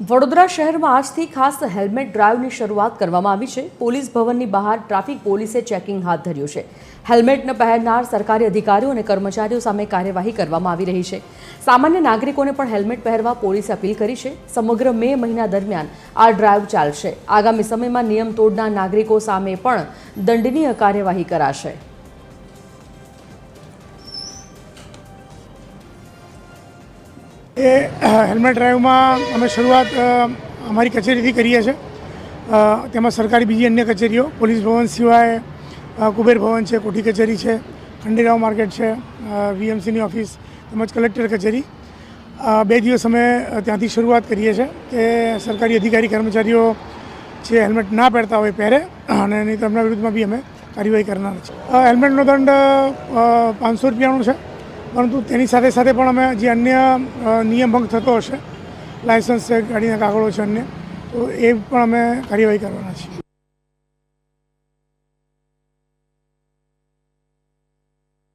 વડોદરા શહેરમાં આજથી ખાસ હેલ્મેટ ડ્રાઈવની શરૂઆત કરવામાં આવી છે। પોલીસ ભવનની બહાર ટ્રાફિક પોલીસે ચેકિંગ હાથ ધર્યું છે। હેલ્મેટ ન પહેરનાર સરકારી અધિકારીઓ અને કર્મચારીઓ સામે કાર્યવાહી કરવામાં આવી રહી છે। સામાન્ય નાગરિકોને પણ હેલ્મેટ પહેરવા પોલીસે અપીલ કરી છે। સમગ્ર મે મહિના દરમિયાન આ ડ્રાઈવ ચાલશે। આગામી સમયમાં નિયમ તોડનાર નાગરિકો સામે પણ દંડનીય કાર્યવાહી કરાશે। હેલ્મેટ ડ્રાઈવમાં અમે શરૂઆત અમારી કચેરીથી કરીએ છીએ। તેમાં સરકારી બીજી અન્ય કચેરીઓ, પોલીસ ભવન સિવાય કુબેર ભવન છે, કોઠી કચેરી છે, ખંડેરાવ માર્કેટ છે, વીએમસીની ઓફિસ તેમજ કલેક્ટર કચેરી, 2 દિવસ અમે ત્યાંથી શરૂઆત કરીએ છીએ કે સરકારી અધિકારી કર્મચારીઓ જે હેલ્મેટ ના પહેરતા હોય પહેરે, અને નહીં તો એમના વિરુદ્ધમાં બી અમે કાર્યવાહી કરનાર છીએ। હેલ્મેટનો દંડ 500 રૂપિયાનો છે, પરંતુ તેની સાથે સાથે પણ અમે જે અન્ય નિયમ ભંગ થતો હશે, લાયસન્સ છે, ગાડીના કાગળો છે અન્ય, તો એ પણ અમે કાર્યવાહી કરવાના છીએ।